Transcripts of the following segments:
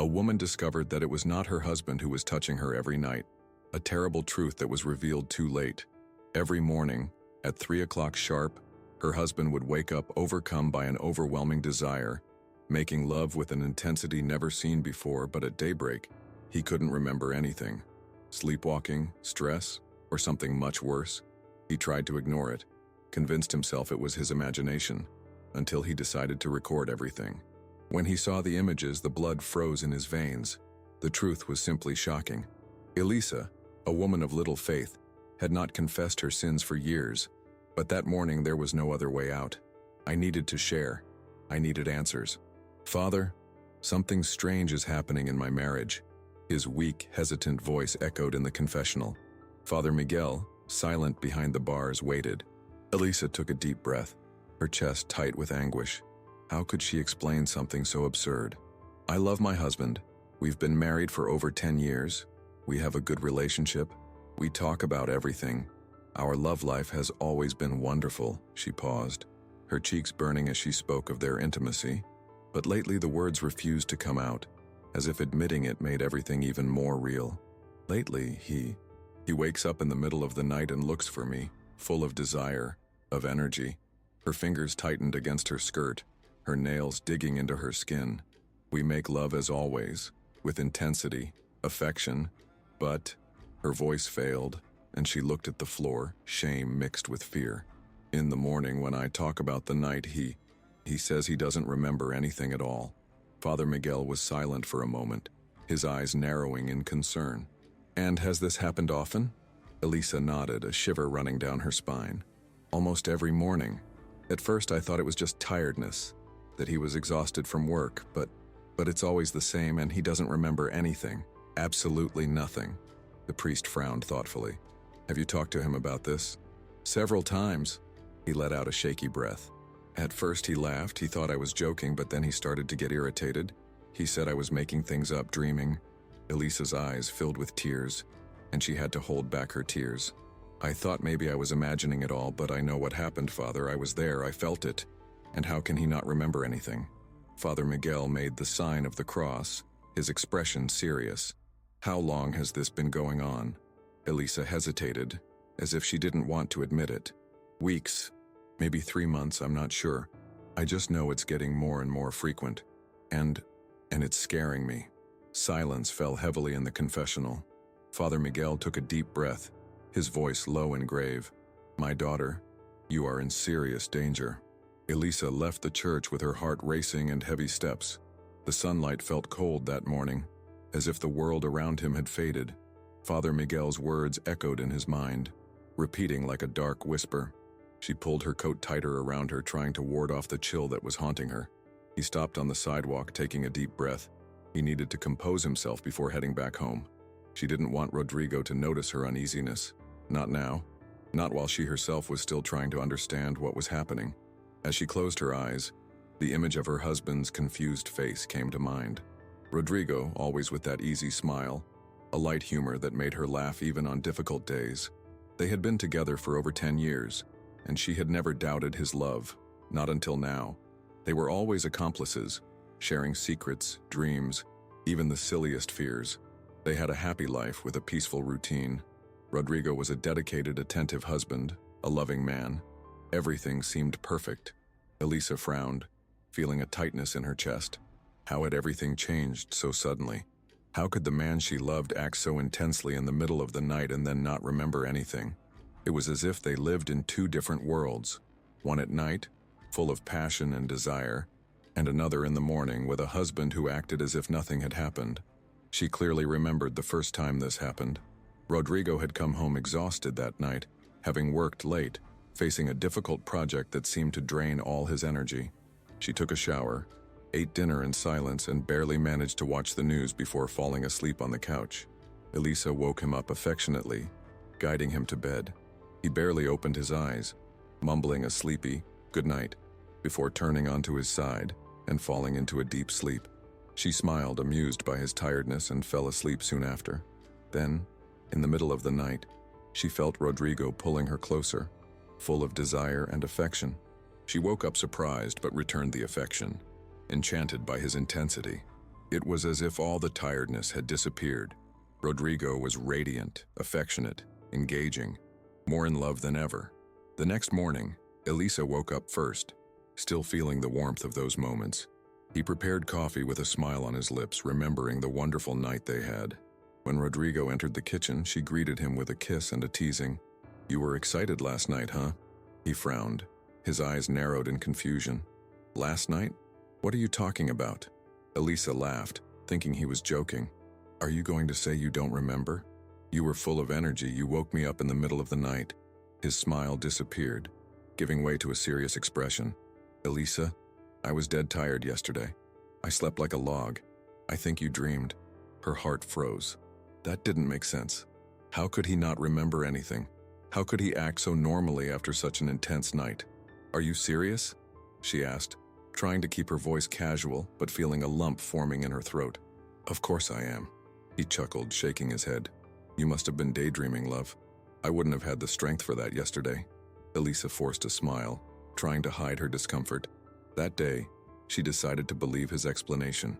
A woman discovered that it was not her husband who was touching her every night, a terrible truth that was revealed too late. Every morning, at 3 o'clock sharp, her husband would wake up overcome by an overwhelming desire, making love with an intensity never seen before, but at daybreak, he couldn't remember anything. Sleepwalking, stress, or something much worse? He tried to ignore it, convinced himself it was his imagination, until he decided to record everything. When he saw the images, the blood froze in his veins. The truth was simply shocking. Elisa, a woman of little faith, had not confessed her sins for years, but that morning there was no other way out. I needed to share. I needed answers. "Father, something strange is happening in my marriage." His weak, hesitant voice echoed in the confessional. Father Miguel, silent behind the bars, waited. Elisa took a deep breath, her chest tight with anguish. How could she explain something so absurd? "I love my husband. We've been married for over 10 years. We have a good relationship. We talk about everything. Our love life has always been wonderful." She paused, her cheeks burning as she spoke of their intimacy. But lately the words refused to come out, as if admitting it made everything even more real. Lately, he wakes up in the middle of the night and looks for me, full of desire, of energy. Her fingers tightened against her skirt, her nails digging into her skin. We make love as always, with intensity, affection, but her voice failed, and she looked at the floor, shame mixed with fear. In the morning, when I talk about the night, he says he doesn't remember anything at all. Father Miguel was silent for a moment, his eyes narrowing in concern. "And has this happened often?" Elisa nodded, a shiver running down her spine. "Almost every morning. At first I thought it was just tiredness, that he was exhausted from work, but it's always the same and he doesn't remember anything. Absolutely nothing." The priest frowned thoughtfully. "Have you talked to him about this?" "Several times." He let out a shaky breath. "At first he laughed, he thought I was joking, but then he started to get irritated. He said I was making things up, dreaming." Elisa's eyes filled with tears, and she had to hold back her tears. "I thought maybe I was imagining it all, but I know what happened, Father. I was there, I felt it. And how can he not remember anything?" Father Miguel made the sign of the cross, his expression serious. "How long has this been going on?" Elisa hesitated, as if she didn't want to admit it. "Weeks, maybe 3 months, I'm not sure. I just know it's getting more and more frequent. And it's scaring me." Silence fell heavily in the confessional. Father Miguel took a deep breath, his voice low and grave. "My daughter, you are in serious danger." Elisa left the church with her heart racing and heavy steps. The sunlight felt cold that morning, as if the world around him had faded. Father Miguel's words echoed in his mind, repeating like a dark whisper. She pulled her coat tighter around her, trying to ward off the chill that was haunting her. He stopped on the sidewalk, taking a deep breath. He needed to compose himself before heading back home. She didn't want Rodrigo to notice her uneasiness. Not now. Not while she herself was still trying to understand what was happening. As she closed her eyes, the image of her husband's confused face came to mind. Rodrigo, always with that easy smile, a light humor that made her laugh even on difficult days. They had been together for over 10 years, and she had never doubted his love, not until now. They were always accomplices, sharing secrets, dreams, even the silliest fears. They had a happy life with a peaceful routine. Rodrigo was a dedicated, attentive husband, a loving man. Everything seemed perfect. Elisa frowned, feeling a tightness in her chest. How had everything changed so suddenly? How could the man she loved act so intensely in the middle of the night and then not remember anything? It was as if they lived in two different worlds, one at night, full of passion and desire, and another in the morning with a husband who acted as if nothing had happened. She clearly remembered the first time this happened. Rodrigo had come home exhausted that night, having worked late, facing a difficult project that seemed to drain all his energy. She took a shower, ate dinner in silence, and barely managed to watch the news before falling asleep on the couch. Elisa woke him up affectionately, guiding him to bed. He barely opened his eyes, mumbling a sleepy, "Good night," before turning onto his side and falling into a deep sleep. She smiled, amused by his tiredness, and fell asleep soon after. Then, in the middle of the night, she felt Rodrigo pulling her closer, full of desire and affection. She woke up surprised but returned the affection, enchanted by his intensity. It was as if all the tiredness had disappeared. Rodrigo was radiant, affectionate, engaging, more in love than ever. The next morning, Elisa woke up first, still feeling the warmth of those moments. He prepared coffee with a smile on his lips, remembering the wonderful night they had. When Rodrigo entered the kitchen, she greeted him with a kiss and a teasing. "You were excited last night, huh?" He frowned, his eyes narrowed in confusion. "Last night? What are you talking about?" Elisa laughed, thinking he was joking. "Are you going to say you don't remember? You were full of energy. You woke me up in the middle of the night." His smile disappeared, giving way to a serious expression. "Elisa, I was dead tired yesterday. I slept like a log. I think you dreamed." Her heart froze. That didn't make sense. How could he not remember anything? How could he act so normally after such an intense night? "Are you serious?" she asked, trying to keep her voice casual but feeling a lump forming in her throat. "Of course I am," he chuckled, shaking his head. "You must have been daydreaming, love. I wouldn't have had the strength for that yesterday." Elisa forced a smile, trying to hide her discomfort. That day, she decided to believe his explanation.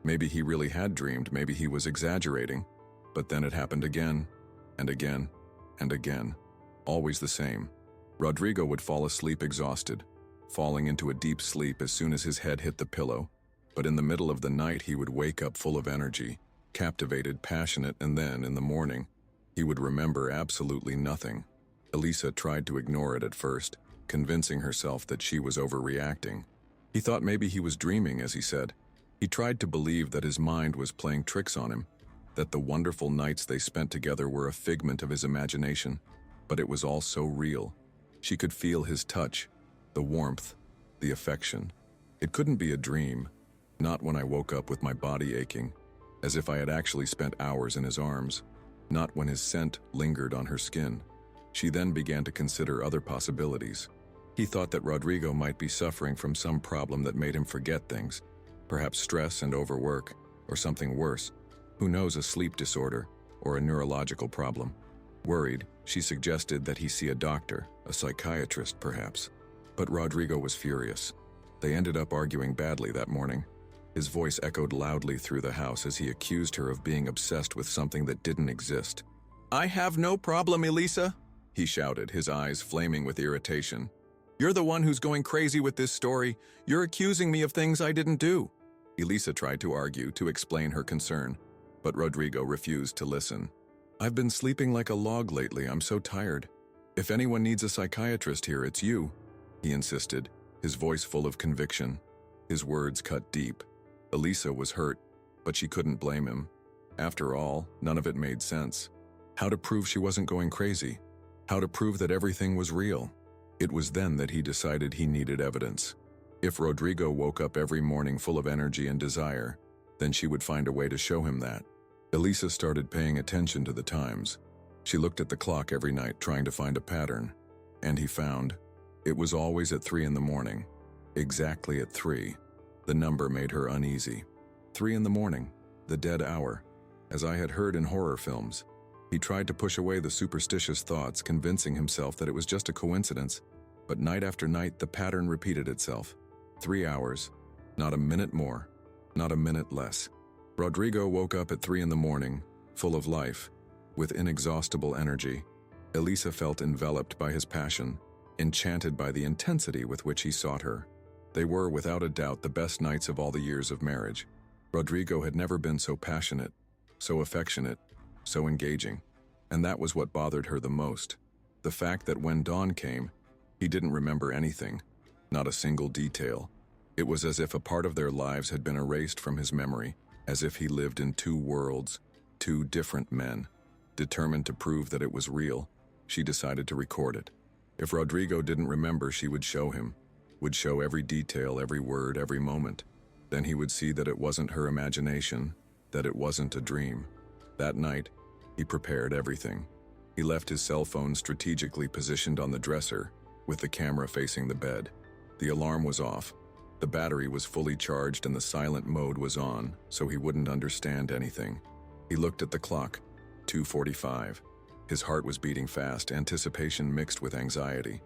Maybe he really had dreamed, maybe he was exaggerating. But then it happened again, and again, and again. Always the same. Rodrigo would fall asleep exhausted, falling into a deep sleep as soon as his head hit the pillow. But in the middle of the night, he would wake up full of energy, captivated, passionate, and then, in the morning, he would remember absolutely nothing. Elisa tried to ignore it at first, convincing herself that she was overreacting. He thought maybe he was dreaming, as he said. He tried to believe that his mind was playing tricks on him, that the wonderful nights they spent together were a figment of his imagination. But it was all so real. She could feel his touch, the warmth, the affection. It couldn't be a dream, not when I woke up with my body aching, as if I had actually spent hours in his arms, not when his scent lingered on her skin. She then began to consider other possibilities. He thought that Rodrigo might be suffering from some problem that made him forget things, perhaps stress and overwork, or something worse. Who knows, a sleep disorder or a neurological problem. Worried, she suggested that he see a doctor, a psychiatrist perhaps. But Rodrigo was furious. They ended up arguing badly that morning. His voice echoed loudly through the house as he accused her of being obsessed with something that didn't exist. "I have no problem, Elisa," he shouted, his eyes flaming with irritation. "You're the one who's going crazy with this story. You're accusing me of things I didn't do." Elisa tried to argue, to explain her concern, but Rodrigo refused to listen. "I've been sleeping like a log lately. I'm so tired. If anyone needs a psychiatrist here, it's you," he insisted, his voice full of conviction. His words cut deep. Elisa was hurt, but she couldn't blame him. After all, none of it made sense. How to prove she wasn't going crazy? How to prove that everything was real? It was then that he decided he needed evidence. If Rodrigo woke up every morning full of energy and desire, then she would find a way to show him that. Elisa started paying attention to the times. She looked at the clock every night, trying to find a pattern. And he found it was always at 3 in the morning. Exactly at 3. The number made her uneasy. 3 in the morning, the dead hour, as I had heard in horror films. He tried to push away the superstitious thoughts, convincing himself that it was just a coincidence. But night after night, the pattern repeated itself. 3 hours, not a minute more, not a minute less. Rodrigo woke up at 3 in the morning, full of life, with inexhaustible energy. Elisa felt enveloped by his passion, enchanted by the intensity with which he sought her. They were, without a doubt, the best nights of all the years of marriage. Rodrigo had never been so passionate, so affectionate, so engaging. And that was what bothered her the most. The fact that when dawn came, he didn't remember anything, not a single detail. It was as if a part of their lives had been erased from his memory, as if he lived in 2 worlds, 2 different men. Determined to prove that it was real, she decided to record it. If Rodrigo didn't remember, she would show him, would show every detail, every word, every moment. Then he would see that it wasn't her imagination, that it wasn't a dream. That night, he prepared everything. He left his cell phone strategically positioned on the dresser, with the camera facing the bed. The alarm was off. The battery was fully charged and the silent mode was on, so he wouldn't understand anything. He looked at the clock, 2:45. His heart was beating fast, anticipation mixed with anxiety.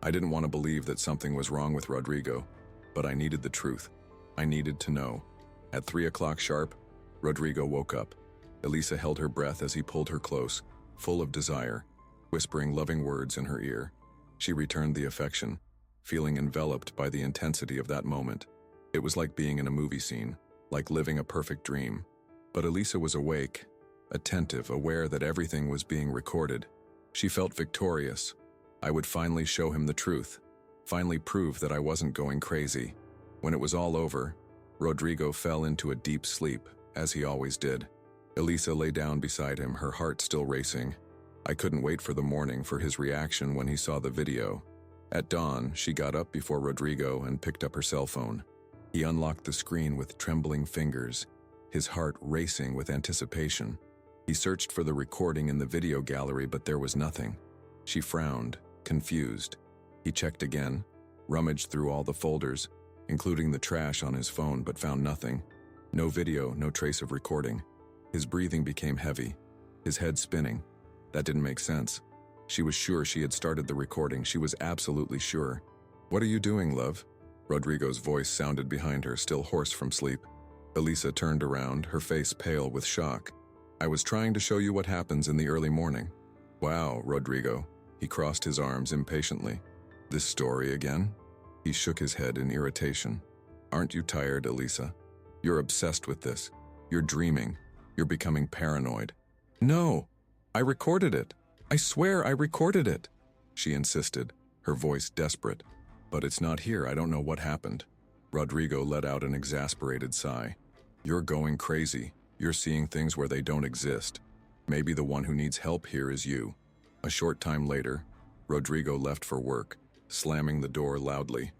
I didn't want to believe that something was wrong with Rodrigo, but I needed the truth. I needed to know. At 3 o'clock sharp, Rodrigo woke up. Elisa held her breath as he pulled her close, full of desire, whispering loving words in her ear. She returned the affection, feeling enveloped by the intensity of that moment. It was like being in a movie scene, like living a perfect dream. But Elisa was awake, attentive, aware that everything was being recorded. She felt victorious. I would finally show him the truth, finally prove that I wasn't going crazy. When it was all over, Rodrigo fell into a deep sleep, as he always did. Elisa lay down beside him, her heart still racing. I couldn't wait for the morning for his reaction when he saw the video. At dawn, she got up before Rodrigo and picked up her cell phone. He unlocked the screen with trembling fingers, his heart racing with anticipation. He searched for the recording in the video gallery, but there was nothing. She frowned, confused. He checked again, rummaged through all the folders, including the trash on his phone, but found nothing. No video, no trace of recording. His breathing became heavy, his head spinning. That didn't make sense. She was sure she had started the recording. She was absolutely sure. "What are you doing, love?" Rodrigo's voice sounded behind her, still hoarse from sleep. Elisa turned around, her face pale with shock. "I was trying to show you what happens in the early morning." "Wow, Rodrigo." He crossed his arms impatiently. "This story again?" He shook his head in irritation. "Aren't you tired, Elisa? You're obsessed with this. You're dreaming. You're becoming paranoid." "No! I recorded it. I swear I recorded it," she insisted, her voice desperate. "But it's not here. I don't know what happened." Rodrigo let out an exasperated sigh. "You're going crazy. You're seeing things where they don't exist. Maybe the one who needs help here is you." A short time later, Rodrigo left for work, slamming the door loudly.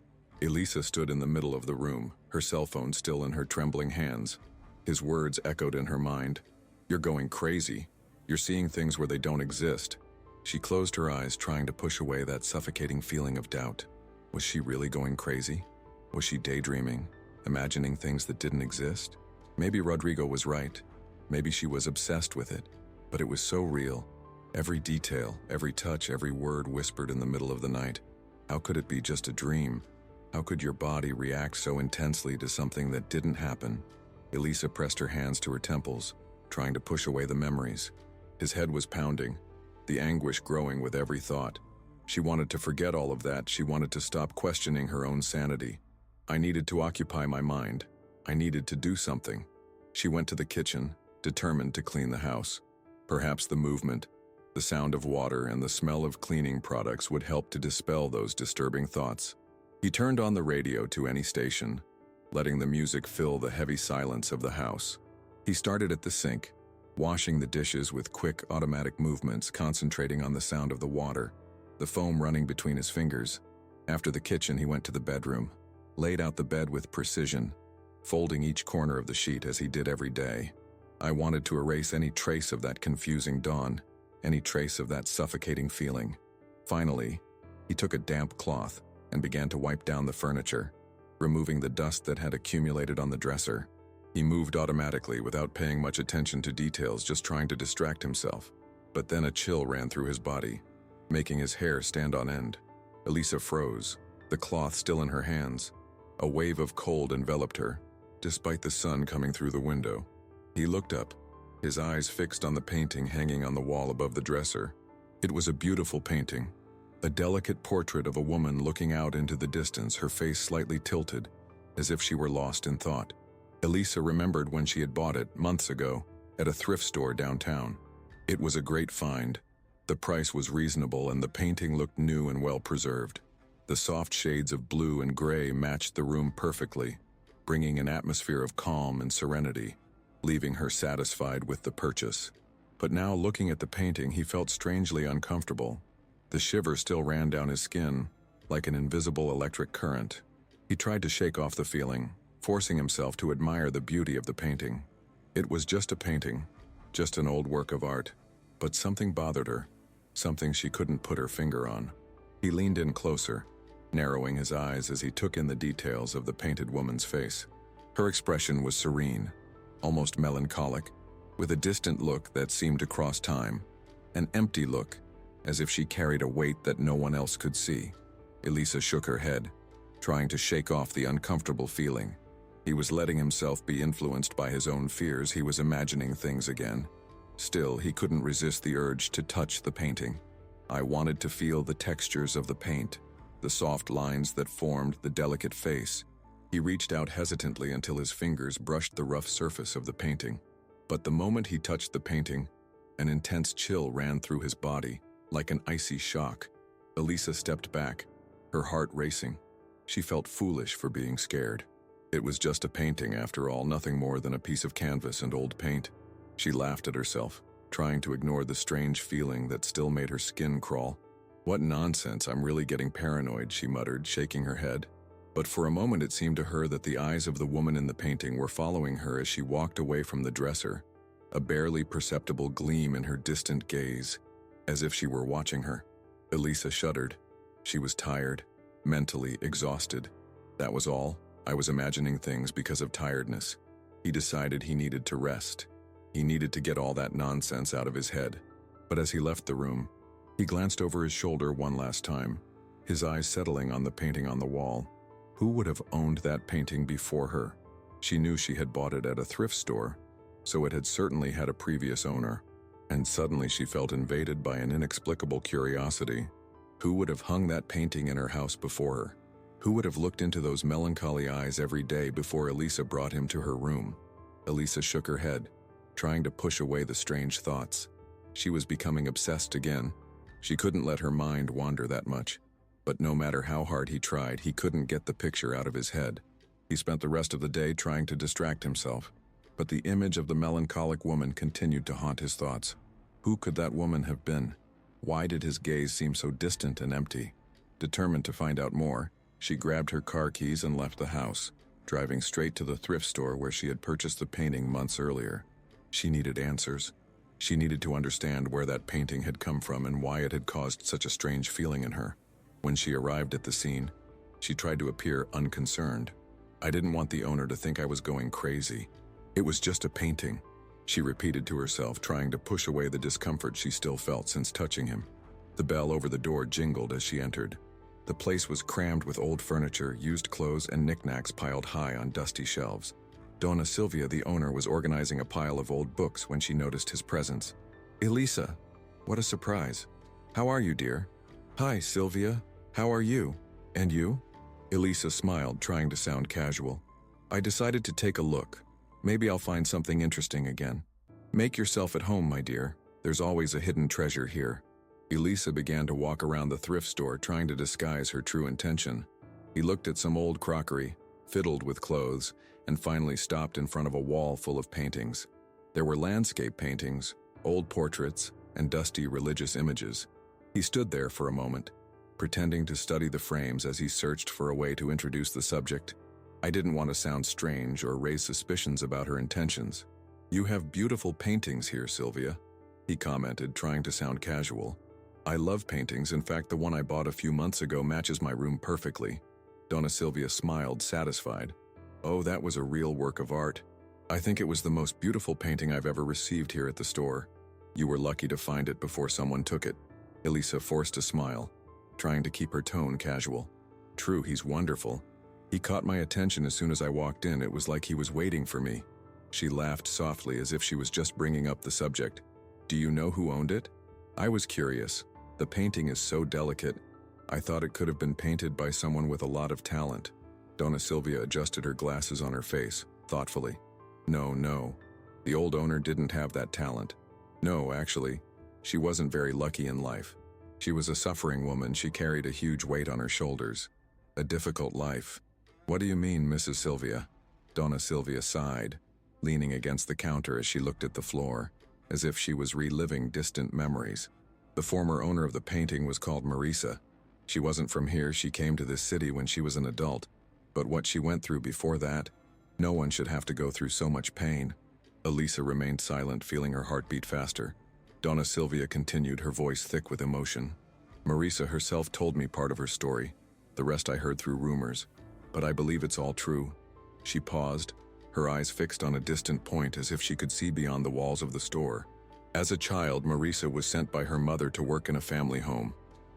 Elisa stood in the middle of the room, her cell phone still in her trembling hands. His words echoed in her mind. "You're going crazy. You're seeing things where they don't exist." She closed her eyes, trying to push away that suffocating feeling of doubt. Was she really going crazy? Was she daydreaming, imagining things that didn't exist? Maybe Rodrigo was right. Maybe she was obsessed with it. But it was so real. Every detail, every touch, every word whispered in the middle of the night. How could it be just a dream? How could your body react so intensely to something that didn't happen? Elisa pressed her hands to her temples, trying to push away the memories. His head was pounding, the anguish growing with every thought. She wanted to forget all of that. She wanted to stop questioning her own sanity. I needed to occupy my mind. I needed to do something. She went to the kitchen, determined to clean the house. Perhaps the movement, the sound of water, and the smell of cleaning products would help to dispel those disturbing thoughts. He turned on the radio to any station, letting the music fill the heavy silence of the house. He started at the sink, washing the dishes with quick automatic movements, concentrating on the sound of the water, the foam running between his fingers. After the kitchen, he went to the bedroom, laid out the bed with precision, folding each corner of the sheet as he did every day. I wanted to erase any trace of that confusing dawn, any trace of that suffocating feeling. Finally, he took a damp cloth and began to wipe down the furniture, removing the dust that had accumulated on the dresser. He moved automatically without paying much attention to details, just trying to distract himself. But then a chill ran through his body, making his hair stand on end. Elisa froze, the cloth still in her hands. A wave of cold enveloped her, despite the sun coming through the window. He looked up, his eyes fixed on the painting hanging on the wall above the dresser. It was a beautiful painting, a delicate portrait of a woman looking out into the distance, her face slightly tilted, as if she were lost in thought. Elisa remembered when she had bought it months ago at a thrift store downtown. It was a great find. The price was reasonable and the painting looked new and well preserved. The soft shades of blue and gray matched the room perfectly, bringing an atmosphere of calm and serenity, leaving her satisfied with the purchase. But now, looking at the painting, he felt strangely uncomfortable. The shiver still ran down his skin, like an invisible electric current. He tried to shake off the feeling, forcing himself to admire the beauty of the painting. It was just a painting, just an old work of art, but something bothered her, something she couldn't put her finger on. He leaned in closer, narrowing his eyes as he took in the details of the painted woman's face. Her expression was serene, almost melancholic, with a distant look that seemed to cross time, an empty look, as if she carried a weight that no one else could see. Elisa shook her head, trying to shake off the uncomfortable feeling. He was letting himself be influenced by his own fears. He was imagining things again. Still, he couldn't resist the urge to touch the painting. I wanted to feel the textures of the paint, the soft lines that formed the delicate face. He reached out hesitantly until his fingers brushed the rough surface of the painting. But the moment he touched the painting, an intense chill ran through his body, like an icy shock. Elisa stepped back, her heart racing. She felt foolish for being scared. It was just a painting, after all, nothing more than a piece of canvas and old paint. She laughed at herself, trying to ignore the strange feeling that still made her skin crawl. "What nonsense, I'm really getting paranoid," she muttered, shaking her head. But for a moment it seemed to her that the eyes of the woman in the painting were following her as she walked away from the dresser, a barely perceptible gleam in her distant gaze, as if she were watching her. Elisa shuddered. She was tired, mentally exhausted. That was all. I was imagining things because of tiredness. He decided he needed to rest. He needed to get all that nonsense out of his head. But as he left the room, he glanced over his shoulder one last time, his eyes settling on the painting on the wall. Who would have owned that painting before her? She knew she had bought it at a thrift store, so it had certainly had a previous owner. And suddenly she felt invaded by an inexplicable curiosity. Who would have hung that painting in her house before her? Who would have looked into those melancholy eyes every day before Elisa brought him to her room? Elisa shook her head, trying to push away the strange thoughts. She was becoming obsessed again. She couldn't let her mind wander that much. But no matter how hard he tried, he couldn't get the picture out of his head. He spent the rest of the day trying to distract himself. But the image of the melancholic woman continued to haunt his thoughts. Who could that woman have been? Why did his gaze seem so distant and empty? Determined to find out more, she grabbed her car keys and left the house, driving straight to the thrift store where she had purchased the painting months earlier. She needed answers. She needed to understand where that painting had come from and why it had caused such a strange feeling in her. When she arrived at the scene, she tried to appear unconcerned. "I didn't want the owner to think I was going crazy. It was just a painting," she repeated to herself, trying to push away the discomfort she still felt since touching him. The bell over the door jingled as she entered. The place was crammed with old furniture, used clothes, and knickknacks piled high on dusty shelves. Donna Silvia, the owner, was organizing a pile of old books when she noticed his presence. "Elisa, what a surprise. How are you, dear?" "Hi, Silvia. How are you? And you?" Elisa smiled, trying to sound casual. "I decided to take a look. Maybe I'll find something interesting again." "Make yourself at home, my dear. There's always a hidden treasure here." Elisa began to walk around the thrift store, trying to disguise her true intention. He looked at some old crockery, fiddled with clothes, and finally stopped in front of a wall full of paintings. There were landscape paintings, old portraits, and dusty religious images. He stood there for a moment, pretending to study the frames as he searched for a way to introduce the subject. I didn't want to sound strange or raise suspicions about her intentions. "You have beautiful paintings here, Silvia," he commented, trying to sound casual. "I love paintings. In fact, the one I bought a few months ago matches my room perfectly." Donna Silvia smiled, satisfied. "Oh, that was a real work of art. I think it was the most beautiful painting I've ever received here at the store. You were lucky to find it before someone took it." Elisa forced a smile, trying to keep her tone casual. "True, he's wonderful. He caught my attention as soon as I walked in. It was like he was waiting for me." She laughed softly as if she was just bringing up the subject. "Do you know who owned it?" "I was curious. The painting is so delicate. I thought it could have been painted by someone with a lot of talent." Donna Silvia adjusted her glasses on her face, thoughtfully. No. The old owner didn't have that talent. No, actually, she wasn't very lucky in life. She was a suffering woman. She carried a huge weight on her shoulders. A difficult life. "What do you mean, Mrs. Silvia?" Donna Silvia sighed, leaning against the counter as she looked at the floor, as if she was reliving distant memories. "The former owner of the painting was called Marisa. She wasn't from here. She came to this city when she was an adult. But what she went through before that, no one should have to go through so much pain." Elisa remained silent, feeling her heart beat faster. Donna Silvia continued, her voice thick with emotion. "Marisa herself told me part of her story. The rest I heard through rumors. But I believe it's all true." She paused, her eyes fixed on a distant point as if she could see beyond the walls of the store. As a child, Marisa was sent by her mother to work in a family home.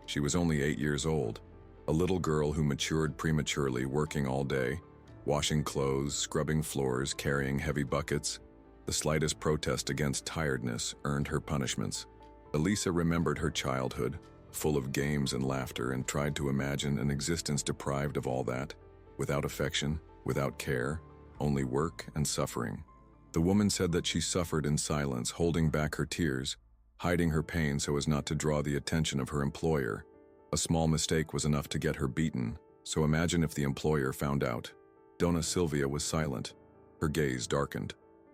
She was only 8 years old, a little girl who matured prematurely, working all day, Washing clothes, scrubbing floors, carrying heavy buckets. The slightest protest against tiredness earned her punishments. Elisa remembered her childhood, full of games and laughter, and tried to imagine an existence deprived of all that, without affection, without care, only work and suffering. The woman said that she suffered in silence, holding back her tears, hiding her pain so as not to draw the attention of her employer. A small mistake was enough to get her beaten, so imagine if the employer found out. Donna Silvia was silent. Her gaze darkened.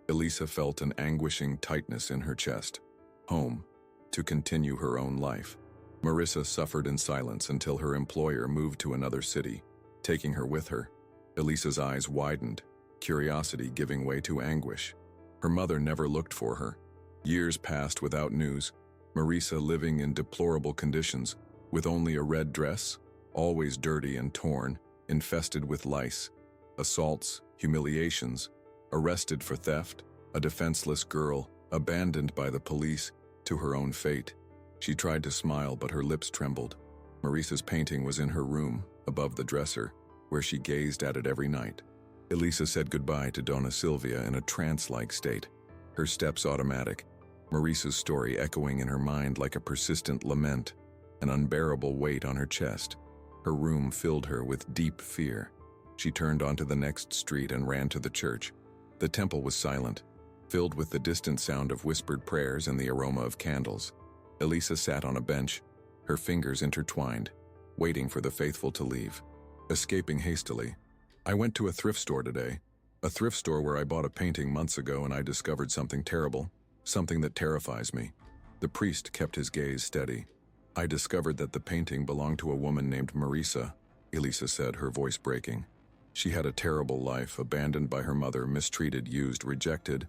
Elisa felt an anguishing tightness in her chest. Home, to continue her own life. Marissa suffered in silence until her employer moved to another city, taking her with her. Elisa's eyes widened, curiosity giving way to anguish. Her mother never looked for her. Years passed without news, Marissa living in deplorable conditions, with only a red dress, always dirty and torn, infested with lice. Assaults, humiliations, arrested for theft, a defenseless girl, abandoned by the police, to her own fate. She tried to smile, but her lips trembled. Marissa's painting was in her room, above the dresser, where she gazed at it every night. Elisa said goodbye to Donna Silvia in a trance-like state, her steps automatic, Marissa's story echoing in her mind like a persistent lament, an unbearable weight on her chest. Her room filled her with deep fear. She turned onto the next street and ran to the church. The temple was silent, filled with the distant sound of whispered prayers and the aroma of candles. Elisa sat on a bench, her fingers intertwined, waiting for the faithful to leave. Escaping hastily, "I went to a thrift store today, a thrift store where I bought a painting months ago, and I discovered something terrible, something that terrifies me." The priest kept his gaze steady. "I discovered that the painting belonged to a woman named Marissa," Elisa said, her voice breaking. "She had a terrible life, abandoned by her mother, mistreated, used, rejected.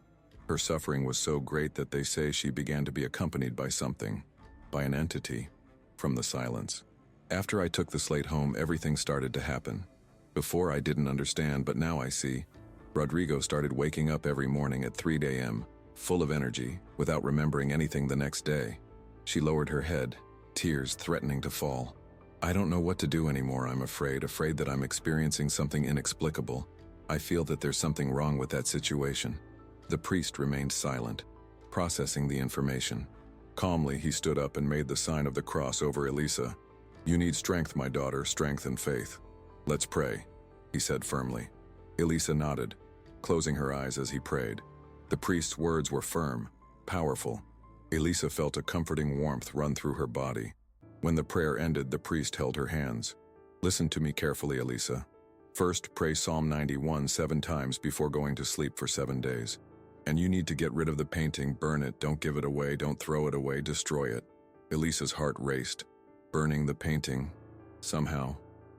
Her suffering was so great that they say she began to be accompanied by something, by an entity." From the silence. "After I took the slate home, everything started to happen. Before I didn't understand, but now I see. Rodrigo started waking up every morning at 3 a.m., full of energy, without remembering anything the next day." She lowered her head, tears threatening to fall. "I don't know what to do anymore. I'm afraid that I'm experiencing something inexplicable. I feel that there's something wrong with that situation." The priest remained silent, processing the information. Calmly, he stood up and made the sign of the cross over Elisa. "You need strength, my daughter, strength and faith. Let's pray," he said firmly. Elisa nodded, closing her eyes as he prayed. The priest's words were firm, powerful. Elisa felt a comforting warmth run through her body. When the prayer ended, the priest held her hands. "Listen to me carefully, Elisa. First, pray Psalm 91 7 times before going to sleep for 7 days. And you need to get rid of the painting, burn it, don't give it away, don't throw it away, destroy it." Elisa's heart raced. Burning the painting. Somehow,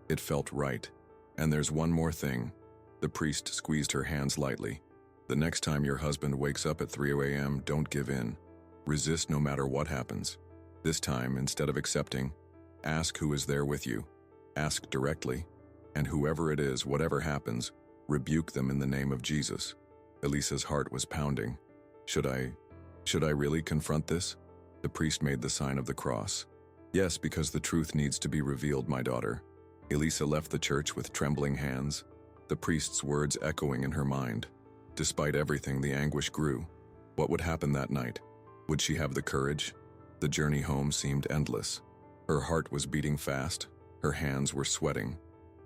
it felt right. "And there's one more thing." The priest squeezed her hands lightly. "The next time your husband wakes up at 3 a.m., don't give in. Resist no matter what happens. This time, instead of accepting, ask who is there with you. Ask directly. And whoever it is, whatever happens, rebuke them in the name of Jesus." Elisa's heart was pounding. Should I really confront this?" The priest made the sign of the cross. "Yes, because the truth needs to be revealed, my daughter." Elisa left the church with trembling hands, the priest's words echoing in her mind. Despite everything, the anguish grew. What would happen that night? Would she have the courage? The journey home seemed endless. Her heart was beating fast. Her hands were sweating.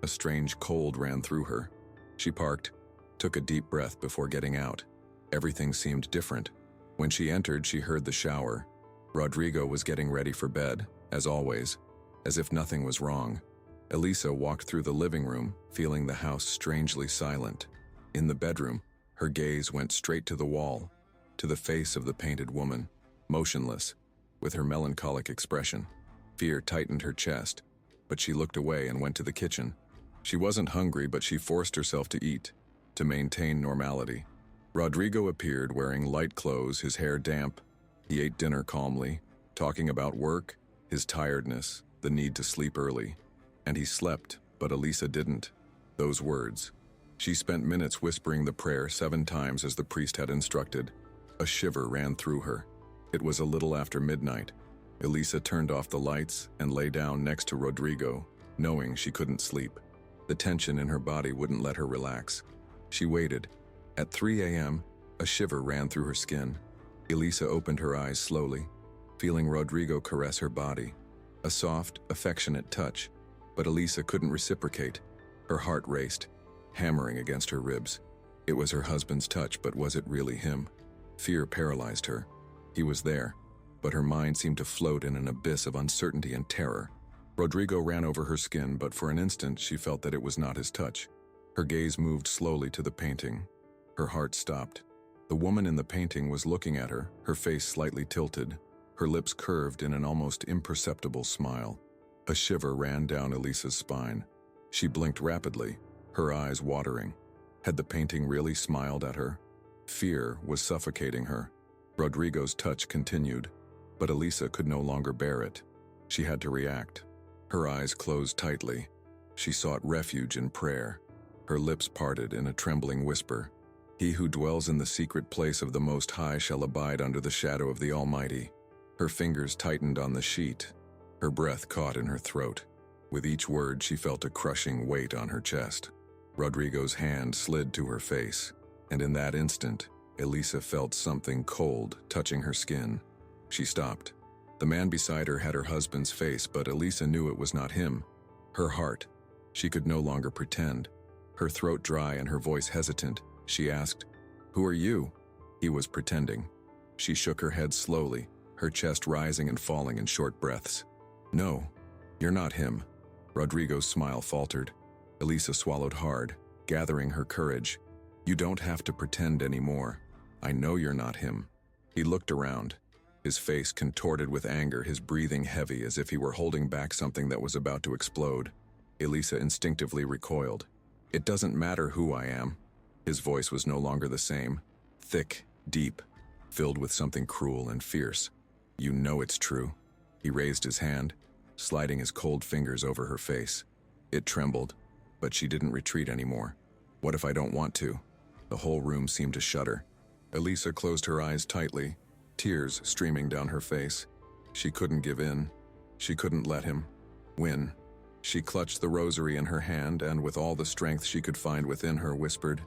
A strange cold ran through her. She parked, took a deep breath before getting out. Everything seemed different. When she entered, she heard the shower. Rodrigo was getting ready for bed, as always, as if nothing was wrong. Elisa walked through the living room, feeling the house strangely silent. In the bedroom, her gaze went straight to the wall, to the face of the painted woman, motionless, with her melancholic expression. Fear tightened her chest, but she looked away and went to the kitchen. She wasn't hungry, but she forced herself to eat, to maintain normality. Rodrigo appeared wearing light clothes, his hair damp. He ate dinner calmly, talking about work, his tiredness, the need to sleep early. And he slept, but Elisa didn't. Those words. She spent minutes whispering the prayer 7 times as the priest had instructed. A shiver ran through her. It was a little after midnight. Elisa turned off the lights and lay down next to Rodrigo, knowing she couldn't sleep. The tension in her body wouldn't let her relax. She waited. At 3 a.m., a shiver ran through her skin. Elisa opened her eyes slowly, feeling Rodrigo caress her body. A soft, affectionate touch, but Elisa couldn't reciprocate. Her heart raced, hammering against her ribs. It was her husband's touch, but was it really him? Fear paralyzed her. He was there, but her mind seemed to float in an abyss of uncertainty and terror. Rodrigo ran over her skin, but for an instant she felt that it was not his touch. Her gaze moved slowly to the painting. Her heart stopped. The woman in the painting was looking at her, her face slightly tilted, her lips curved in an almost imperceptible smile. A shiver ran down Elisa's spine. She blinked rapidly, her eyes watering. Had the painting really smiled at her? Fear was suffocating her. Rodrigo's touch continued, but Elisa could no longer bear it. She had to react. Her eyes closed tightly. She sought refuge in prayer. Her lips parted in a trembling whisper. "He who dwells in the secret place of the Most High shall abide under the shadow of the Almighty." Her fingers tightened on the sheet. Her breath caught in her throat. With each word, she felt a crushing weight on her chest. Rodrigo's hand slid to her face, and in that instant, Elisa felt something cold touching her skin. She stopped. The man beside her had her husband's face, but Elisa knew it was not him. Her heart. She could no longer pretend. Her throat dry and her voice hesitant, she asked, "Who are you?" He was pretending. She shook her head slowly, her chest rising and falling in short breaths. "No, you're not him." Rodrigo's smile faltered. Elisa swallowed hard, gathering her courage. "You don't have to pretend anymore. I know you're not him." He looked around, his face contorted with anger, his breathing heavy as if he were holding back something that was about to explode. Elisa instinctively recoiled. "It doesn't matter who I am." His voice was no longer the same, thick, deep, filled with something cruel and fierce. "You know it's true." He raised his hand, sliding his cold fingers over her face. It trembled, but she didn't retreat anymore. "What if I don't want to?" The whole room seemed to shudder. Elisa closed her eyes tightly, tears streaming down her face. She couldn't give in. She couldn't let him win. She clutched the rosary in her hand and, with all the strength she could find within her, whispered,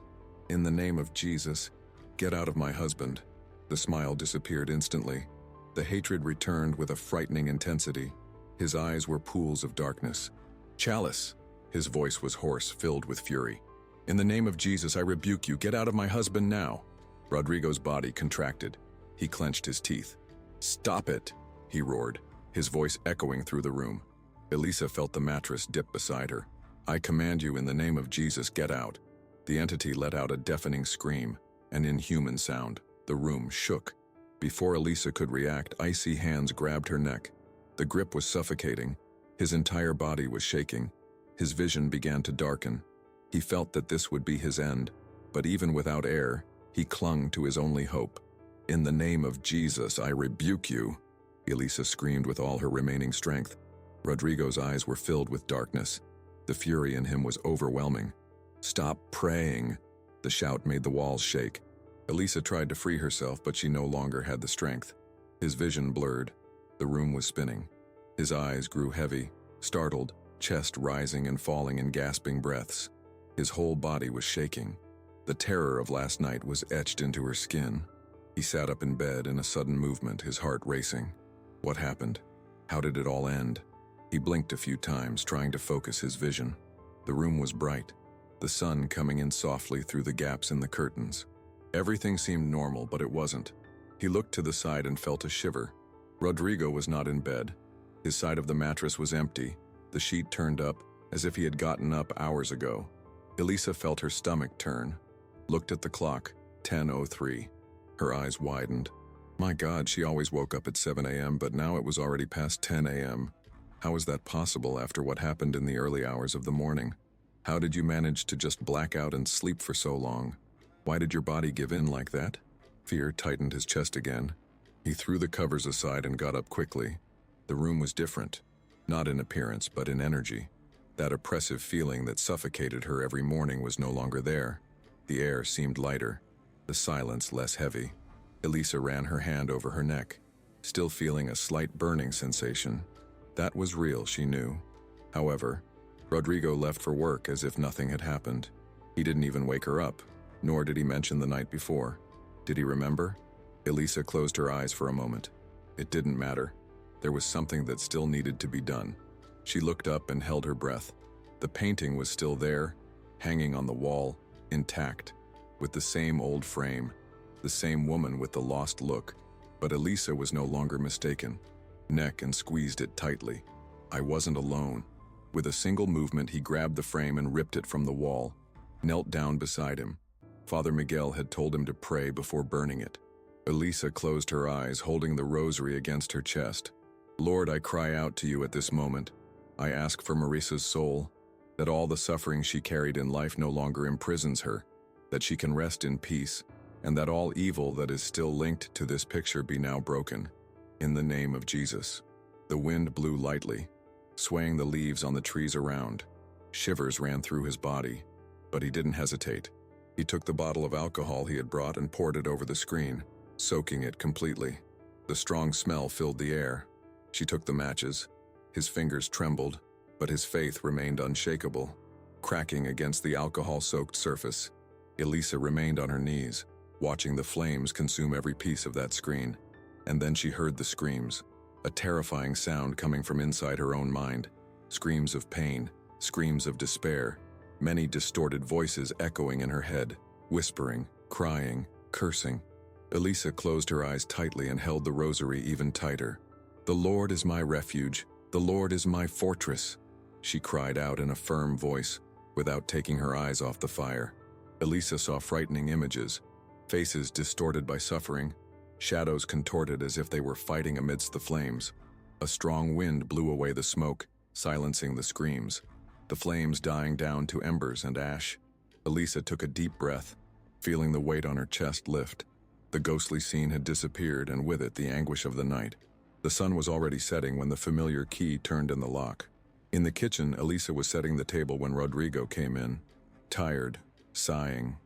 "In the name of Jesus, get out of my husband." The smile disappeared instantly. The hatred returned with a frightening intensity. His eyes were pools of darkness. "Chalice!" His voice was hoarse, filled with fury. "In the name of Jesus, I rebuke you. Get out of my husband now." Rodrigo's body contracted. He clenched his teeth. "Stop it!" he roared, his voice echoing through the room. Elisa felt the mattress dip beside her. "I command you in the name of Jesus, get out." The entity let out a deafening scream, an inhuman sound. The room shook. Before Elisa could react, icy hands grabbed her neck. The grip was suffocating. His entire body was shaking. His vision began to darken. He felt that this would be his end, but even without air, he clung to his only hope. "In the name of Jesus, I rebuke you," Elisa screamed with all her remaining strength. Rodrigo's eyes were filled with darkness. The fury in him was overwhelming. "Stop praying!" The shout made the walls shake. Elisa tried to free herself, but she no longer had the strength. His vision blurred. The room was spinning. His eyes grew heavy, startled, chest rising and falling in gasping breaths. His whole body was shaking. The terror of last night was etched into her skin. He sat up in bed in a sudden movement, his heart racing. What happened? How did it all end? He blinked a few times, trying to focus his vision. The room was bright, the sun coming in softly through the gaps in the curtains. Everything seemed normal, but it wasn't. He looked to the side and felt a shiver. Rodrigo was not in bed. His side of the mattress was empty, the sheet turned up, as if he had gotten up hours ago. Elisa felt her stomach turn, looked at the clock, 10:03. Her eyes widened. My God, she always woke up at 7 a.m., but now it was already past 10 a.m. How is that possible after what happened in the early hours of the morning? How did you manage to just black out and sleep for so long? Why did your body give in like that? Fear tightened his chest again. He threw the covers aside and got up quickly. The room was different, not in appearance but in energy. That oppressive feeling that suffocated her every morning was no longer there. The air seemed lighter, the silence less heavy. Elisa ran her hand over her neck, still feeling a slight burning sensation. That was real, she knew. However, Rodrigo left for work as if nothing had happened. He didn't even wake her up, nor did he mention the night before. Did he remember? Elisa closed her eyes for a moment. It didn't matter. There was something that still needed to be done. She looked up and held her breath. The painting was still there, hanging on the wall, intact, with the same old frame, the same woman with the lost look. But Elisa was no longer mistaken. Neck and squeezed it tightly. I wasn't alone. With a single movement, he grabbed the frame and ripped it from the wall, knelt down beside him. Father Miguel had told him to pray before burning it. Elisa closed her eyes, holding the rosary against her chest. Lord, I cry out to you at this moment. I ask for Marissa's soul, that all the suffering she carried in life no longer imprisons her, that she can rest in peace, and that all evil that is still linked to this picture be now broken. In the name of Jesus. The wind blew lightly, swaying the leaves on the trees around. Shivers ran through his body, but he didn't hesitate. He took the bottle of alcohol he had brought and poured it over the screen, soaking it completely. The strong smell filled the air. She took the matches. His fingers trembled, but his faith remained unshakable. Cracking against the alcohol-soaked surface, Elisa remained on her knees, watching the flames consume every piece of that screen. And then she heard the screams, a terrifying sound coming from inside her own mind. Screams of pain, screams of despair, many distorted voices echoing in her head, whispering, crying, cursing. Elisa closed her eyes tightly and held the rosary even tighter. The Lord is my refuge, the Lord is my fortress, she cried out in a firm voice, without taking her eyes off the fire. Elisa saw frightening images, faces distorted by suffering, shadows contorted as if they were fighting amidst the flames. A strong wind blew away the smoke, silencing the screams, the flames dying down to embers and ash. Elisa took a deep breath, feeling the weight on her chest lift. The ghostly scene had disappeared, and with it the anguish of the night. The sun was already setting when the familiar key turned in the lock. In the kitchen, Elisa was setting the table when Rodrigo came in. Tired, sighing.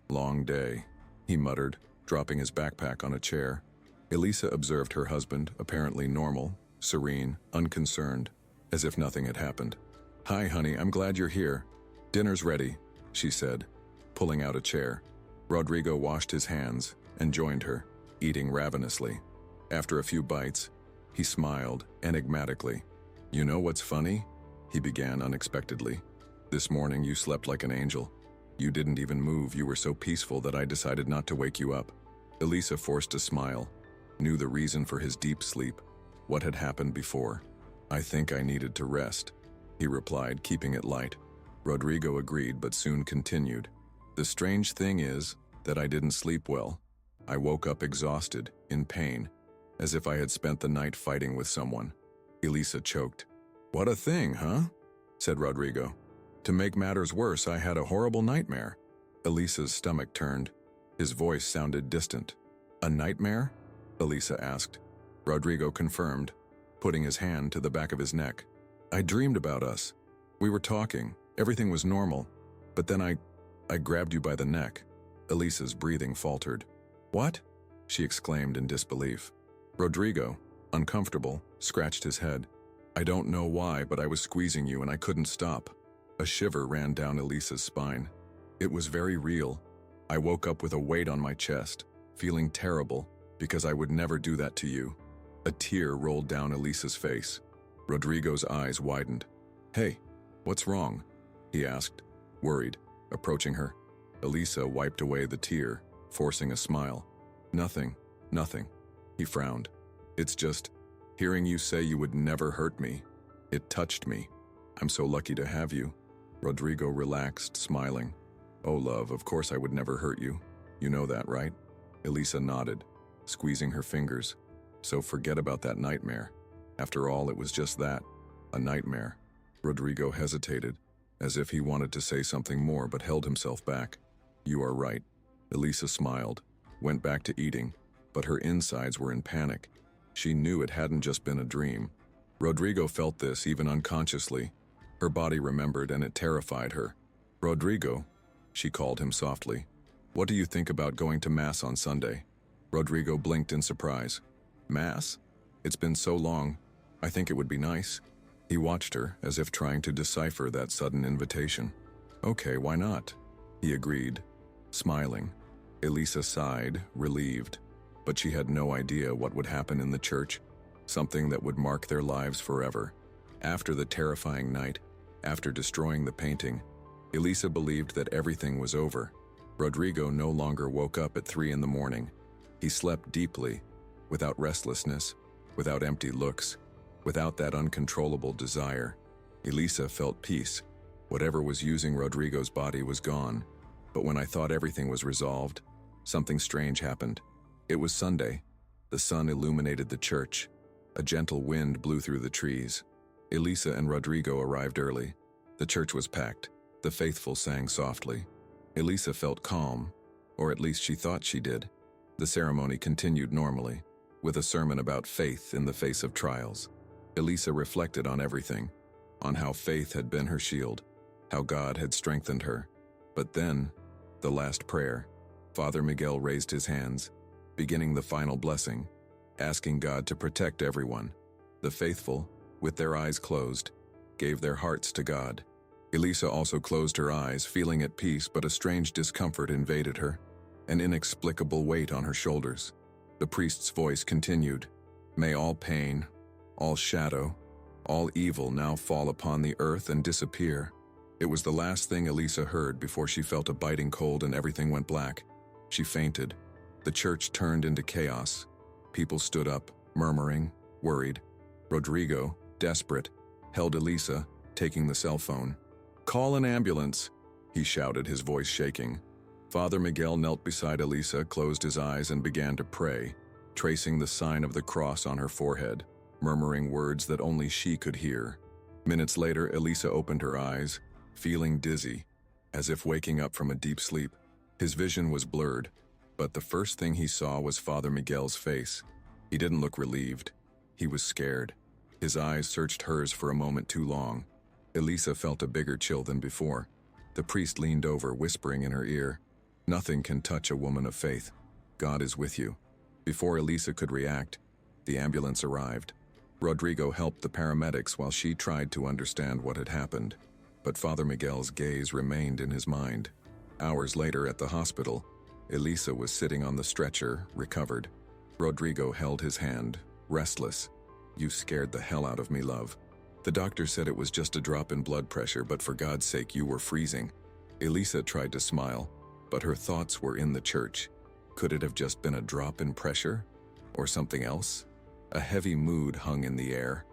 Long day, he muttered, dropping his backpack on a chair. Elisa observed her husband, apparently normal, serene, unconcerned, as if nothing had happened. Hi, honey, I'm glad you're here. Dinner's ready, she said, pulling out a chair. Rodrigo washed his hands and joined her, eating ravenously. After a few bites, he smiled enigmatically. You know what's funny? He began unexpectedly. This morning you slept like an angel. You didn't even move. You were so peaceful that I decided not to wake you up. Elisa forced a smile, knew the reason for his deep sleep, what had happened before. I think I needed to rest, he replied, keeping it light. Rodrigo agreed, but soon continued. The strange thing is that I didn't sleep well. I woke up exhausted, in pain, as if I had spent the night fighting with someone. Elisa choked. What a thing, huh? Said Rodrigo. To make matters worse, I had a horrible nightmare. Elisa's stomach turned. His voice sounded distant. A nightmare? Elisa asked. Rodrigo confirmed, putting his hand to the back of his neck. I dreamed about us. We were talking. Everything was normal. But then I grabbed you by the neck. Elisa's breathing faltered. What? She exclaimed in disbelief. Rodrigo, uncomfortable, scratched his head. I don't know why, but I was squeezing you and I couldn't stop. A shiver ran down Elisa's spine. It was very real. I woke up with a weight on my chest, feeling terrible, because I would never do that to you. A tear rolled down Elisa's face. Rodrigo's eyes widened. Hey, what's wrong? He asked, worried, approaching her. Elisa wiped away the tear, forcing a smile. Nothing, nothing. He frowned. It's just, hearing you say you would never hurt me. It touched me. I'm so lucky to have you. Rodrigo relaxed, smiling. Oh, love, of course I would never hurt you. You know that, right? Elisa nodded, squeezing her fingers. So forget about that nightmare. After all, it was just that, a nightmare. Rodrigo hesitated, as if he wanted to say something more but held himself back. You are right. Elisa smiled, went back to eating, but her insides were in panic. She knew it hadn't just been a dream. Rodrigo felt this even unconsciously. Her body remembered, and it terrified her. Rodrigo, she called him softly. What do you think about going to Mass on Sunday? Rodrigo blinked in surprise. Mass? It's been so long. I think it would be nice. He watched her, as if trying to decipher that sudden invitation. Okay, why not? He agreed, smiling. Elisa sighed, relieved, but she had no idea what would happen in the church, something that would mark their lives forever. After the terrifying night, after destroying the painting, Elisa believed that everything was over. Rodrigo no longer woke up at 3 in the morning. He slept deeply, without restlessness, without empty looks, without that uncontrollable desire. Elisa felt peace. Whatever was using Rodrigo's body was gone. But when I thought everything was resolved, something strange happened. It was Sunday. The sun illuminated the church. A gentle wind blew through the trees. Elisa and Rodrigo arrived early. The church was packed. The faithful sang softly. Elisa felt calm, or at least she thought she did. The ceremony continued normally, with a sermon about faith in the face of trials. Elisa reflected on everything, on how faith had been her shield, how God had strengthened her. But then, the last prayer, Father Miguel raised his hands, beginning the final blessing, asking God to protect everyone. The faithful, with their eyes closed, gave their hearts to God. Elisa also closed her eyes, feeling at peace, but a strange discomfort invaded her, an inexplicable weight on her shoulders. The priest's voice continued, "May all pain, all shadow, all evil now fall upon the earth and disappear." It was the last thing Elisa heard before she felt a biting cold and everything went black. She fainted. The church turned into chaos. People stood up, murmuring, worried. Rodrigo, desperate, held Elisa, taking the cell phone. "Call an ambulance," he shouted, his voice shaking. Father Miguel knelt beside Elisa, closed his eyes and began to pray, tracing the sign of the cross on her forehead, murmuring words that only she could hear. Minutes later, Elisa opened her eyes, feeling dizzy, as if waking up from a deep sleep. His vision was blurred, but the first thing he saw was Father Miguel's face. He didn't look relieved. He was scared. His eyes searched hers for a moment too long. Elisa felt a bigger chill than before. The priest leaned over, whispering in her ear, "Nothing can touch a woman of faith. God is with you." Before Elisa could react, the ambulance arrived. Rodrigo helped the paramedics while she tried to understand what had happened. But Father Miguel's gaze remained in his mind. Hours later at the hospital, Elisa was sitting on the stretcher, recovered. Rodrigo held his hand, restless. "You scared the hell out of me, love. The doctor said it was just a drop in blood pressure, but for God's sake, you were freezing." Elisa tried to smile, but her thoughts were in the church. Could it have just been a drop in pressure? Or something else? A heavy mood hung in the air.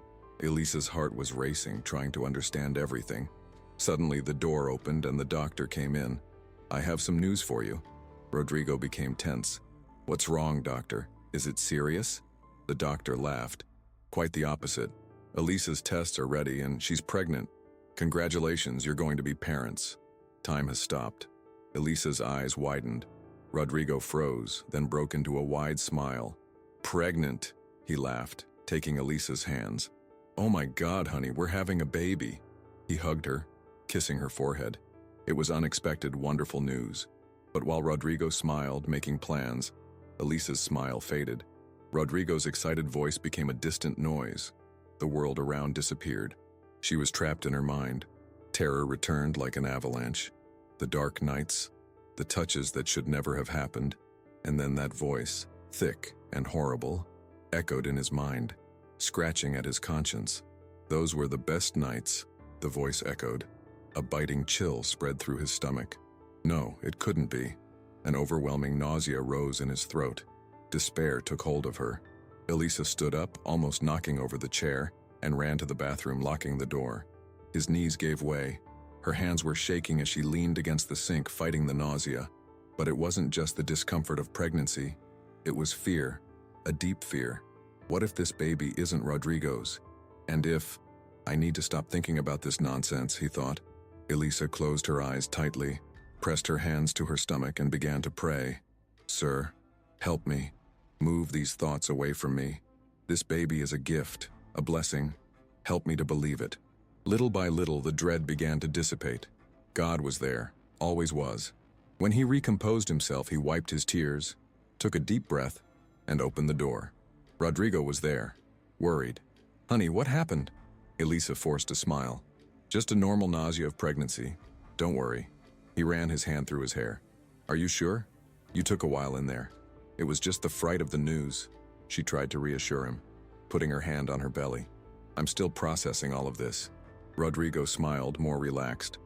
Elisa's heart was racing, trying to understand everything. Suddenly, the door opened and the doctor came in. "I have some news for you." Rodrigo became tense. "What's wrong, doctor? Is it serious?" The doctor laughed. "Quite the opposite. Elisa's tests are ready and she's pregnant. Congratulations, you're going to be parents." Time has stopped. Elisa's eyes widened. Rodrigo froze, then broke into a wide smile. "Pregnant," he laughed, taking Elisa's hands. "Oh my God, honey, we're having a baby." He hugged her, kissing her forehead. It was unexpected, wonderful news. But while Rodrigo smiled, making plans, Elisa's smile faded. Rodrigo's excited voice became a distant noise. The world around disappeared. She was trapped in her mind. Terror returned like an avalanche. The dark nights, the touches that should never have happened, and then that voice, thick and horrible, echoed in his mind, scratching at his conscience. "Those were the best nights," the voice echoed. A biting chill spread through his stomach. No, it couldn't be. An overwhelming nausea rose in his throat. Despair took hold of her. Elisa stood up, almost knocking over the chair, and ran to the bathroom, locking the door. His knees gave way. Her hands were shaking as she leaned against the sink, fighting the nausea. But it wasn't just the discomfort of pregnancy. It was fear, a deep fear. What if this baby isn't Rodrigo's? And if... I need to stop thinking about this nonsense, he thought. Elisa closed her eyes tightly, pressed her hands to her stomach, and began to pray. "Sir, help me. Move these thoughts away from me. This baby is a gift, a blessing. Help me to believe it." Little by little, the dread began to dissipate. God was there, always was. When he recomposed himself, he wiped his tears, took a deep breath, and opened the door. Rodrigo was there, worried. "Honey, what happened?" Elisa forced a smile. Just a normal nausea of pregnancy. Don't worry. He ran his hand through his hair. Are you sure? You took a while in there. It was just the fright of the news. She tried to reassure him, putting her hand on her belly. I'm still processing all of this. Rodrigo smiled, more relaxed.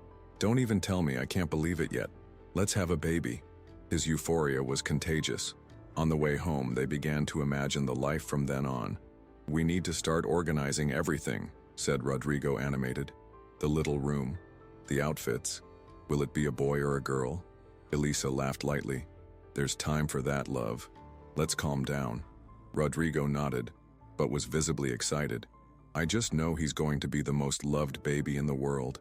Don't even tell me, I can't believe it yet. Let's have a baby. His euphoria was contagious. On the way home, they began to imagine the life from then on. We need to start organizing everything, said Rodrigo, animated. The little room, the outfits. Will it be a boy or a girl? Elisa laughed lightly. There's time for that, love. Let's calm down. Rodrigo nodded, but was visibly excited. I just know he's going to be the most loved baby in the world.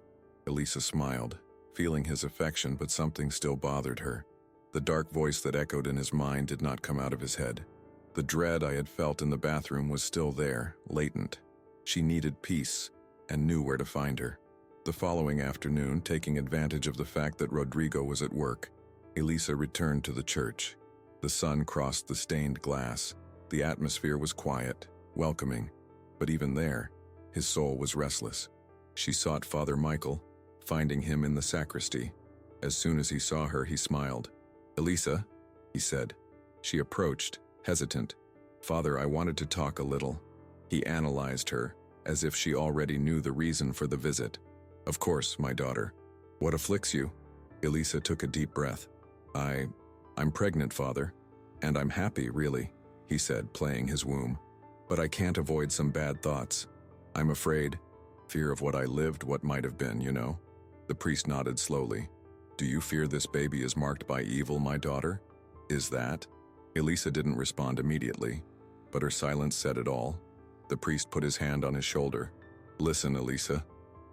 Elisa smiled, feeling his affection, but something still bothered her. The dark voice that echoed in his mind did not come out of his head. The dread I had felt in the bathroom was still there, latent. She needed peace, and knew where to find her. The following afternoon, taking advantage of the fact that Rodrigo was at work, Elisa returned to the church. The sun crossed the stained glass. The atmosphere was quiet, welcoming, but even there, his soul was restless. She sought Father Michael, finding him in the sacristy. As soon as he saw her, he smiled. Elisa, he said. She approached, hesitant. Father, I wanted to talk a little. He analyzed her, as if she already knew the reason for the visit. Of course, my daughter. What afflicts you? Elisa took a deep breath. I'm pregnant, Father. And I'm happy, really, he said, playing his womb. But I can't avoid some bad thoughts. I'm afraid. Fear of what I lived, what might have been, you know? The priest nodded slowly. Do you fear this baby is marked by evil, my daughter? Is that? Elisa didn't respond immediately, but her silence said it all. The priest put his hand on his shoulder. Listen, Elisa.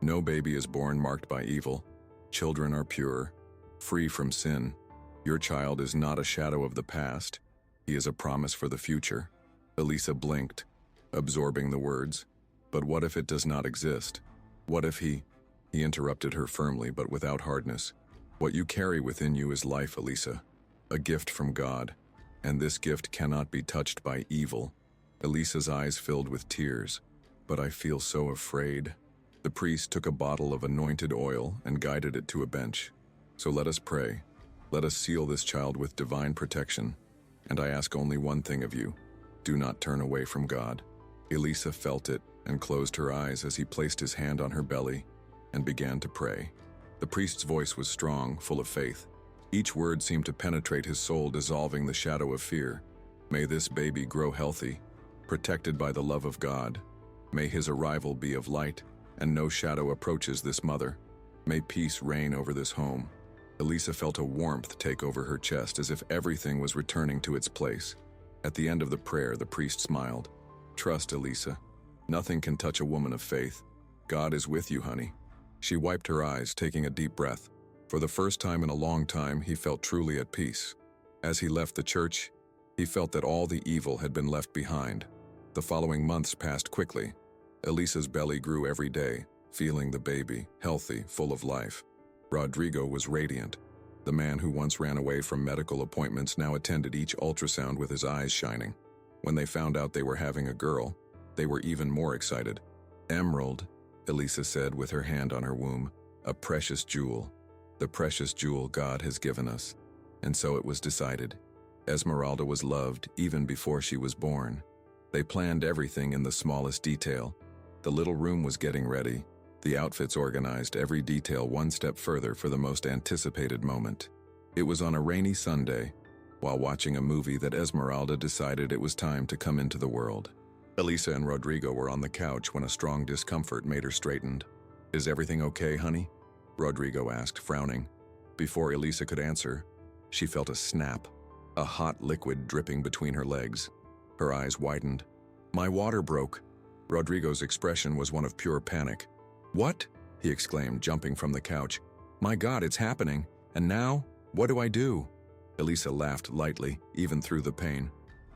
No baby is born marked by evil. Children are pure, free from sin. Your child is not a shadow of the past. He is a promise for the future. Elisa blinked, absorbing the words. But what if it does not exist? What if he interrupted her firmly but without hardness. What you carry within you is life, Elisa. A gift from God. And this gift cannot be touched by evil. Elisa's eyes filled with tears. But I feel so afraid. The priest took a bottle of anointed oil and guided it to a bench. So let us pray. Let us seal this child with divine protection. And I ask only one thing of you. Do not turn away from God. Elisa felt it and closed her eyes as he placed his hand on her belly and began to pray. The priest's voice was strong, full of faith. Each word seemed to penetrate his soul, dissolving the shadow of fear. May this baby grow healthy, protected by the love of God. May his arrival be of light, and no shadow approaches this mother. May peace reign over this home. Elisa felt a warmth take over her chest, as if everything was returning to its place. At the end of the prayer, the priest smiled. Trust, Elisa. Nothing can touch a woman of faith. God is with you, honey. She wiped her eyes, taking a deep breath. For the first time in a long time, he felt truly at peace. As he left the church, he felt that all the evil had been left behind. The following months passed quickly. Elisa's belly grew every day, feeling the baby, healthy, full of life. Rodrigo was radiant. The man who once ran away from medical appointments now attended each ultrasound with his eyes shining. When they found out they were having a girl, they were even more excited. Emerald, Elisa said with her hand on her womb, a precious jewel. The precious jewel God has given us. And so it was decided. Esmeralda was loved even before she was born. They planned everything in the smallest detail. The little room was getting ready. The outfits organized, every detail one step further for the most anticipated moment. It was on a rainy Sunday, while watching a movie, that Esmeralda decided it was time to come into the world. Elisa and Rodrigo were on the couch when a strong discomfort made her straightened. Is everything okay, honey? Rodrigo asked, frowning. Before Elisa could answer, she felt a snap, a hot liquid dripping between her legs. Her eyes widened. My water broke. Rodrigo's expression was one of pure panic. What? He exclaimed, jumping from the couch. My God, it's happening. And now, what do I do? Elisa laughed lightly, even through the pain.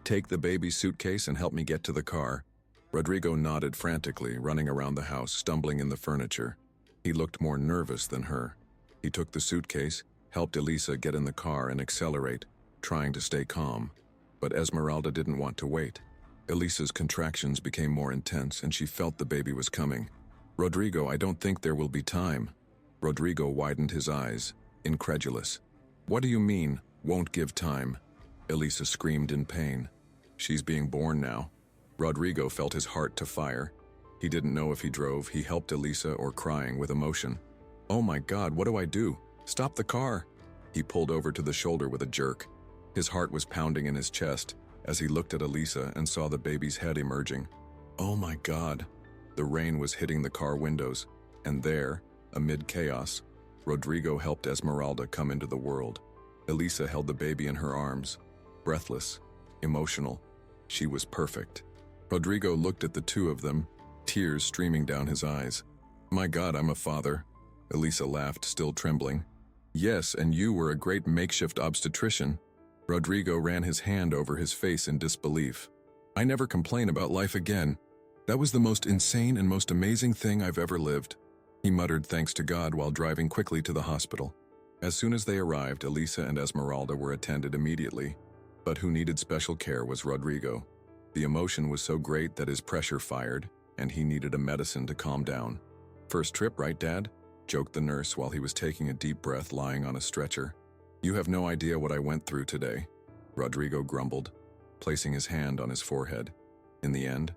Take the baby's suitcase and help me get to the car. Rodrigo nodded frantically, running around the house, stumbling in the furniture. He looked more nervous than her. He took the suitcase, helped Elisa get in the car and accelerate, trying to stay calm. But Esmeralda didn't want to wait. Elisa's contractions became more intense, and she felt the baby was coming. Rodrigo, I don't think there will be time. Rodrigo widened his eyes, incredulous. What do you mean, won't give time? Elisa screamed in pain. She's being born now. Rodrigo felt his heart to fire. He didn't know if he drove, he helped Elisa, or crying with emotion. Oh my God, what do I do? Stop the car! He pulled over to the shoulder with a jerk. His heart was pounding in his chest as he looked at Elisa and saw the baby's head emerging. Oh my God! The rain was hitting the car windows, and there, amid chaos, Rodrigo helped Esmeralda come into the world. Elisa held the baby in her arms, breathless, emotional. She was perfect. Rodrigo looked at the two of them, tears streaming down his eyes. My God, I'm a father. Elisa laughed, still trembling. Yes, and you were a great makeshift obstetrician. Rodrigo ran his hand over his face in disbelief. I never complain about life again. That was the most insane and most amazing thing I've ever lived. He muttered thanks to God while driving quickly to the hospital. As soon as they arrived, Elisa and Esmeralda were attended immediately. But who needed special care was Rodrigo. The emotion was so great that his pressure fired, and he needed a medicine to calm down. First trip, right, Dad? Joked the nurse while he was taking a deep breath lying on a stretcher. You have no idea what I went through today, Rodrigo grumbled, placing his hand on his forehead. In the end,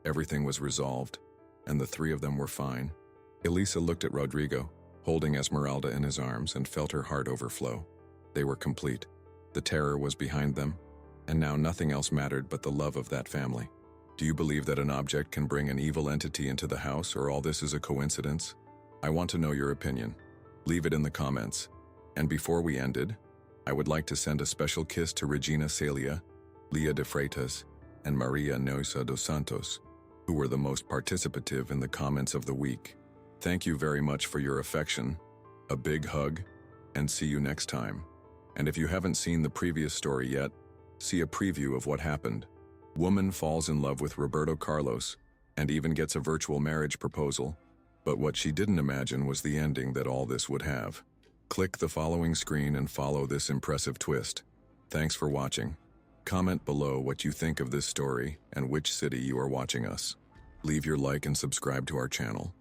everything was resolved, and the three of them were fine. Elisa looked at Rodrigo, holding Esmeralda in his arms, and felt her heart overflow. They were complete. The terror was behind them, and now nothing else mattered but the love of that family. Do you believe that an object can bring an evil entity into the house, or all this is a coincidence? I want to know your opinion. Leave it in the comments. And before we ended, I would like to send a special kiss to Regina Celia, Leah de Freitas, and Maria Noisa dos Santos, who were the most participative in the comments of the week. Thank you very much for your affection. A big hug, and see you next time. And if you haven't seen the previous story yet, see a preview of what happened. Woman falls in love with Roberto Carlos and even gets a virtual marriage proposal, but what she didn't imagine was the ending that all this would have. Click the following screen and follow this impressive twist. Thanks for watching. Comment below what you think of this story and which city you are watching us. Leave your like and subscribe to our channel.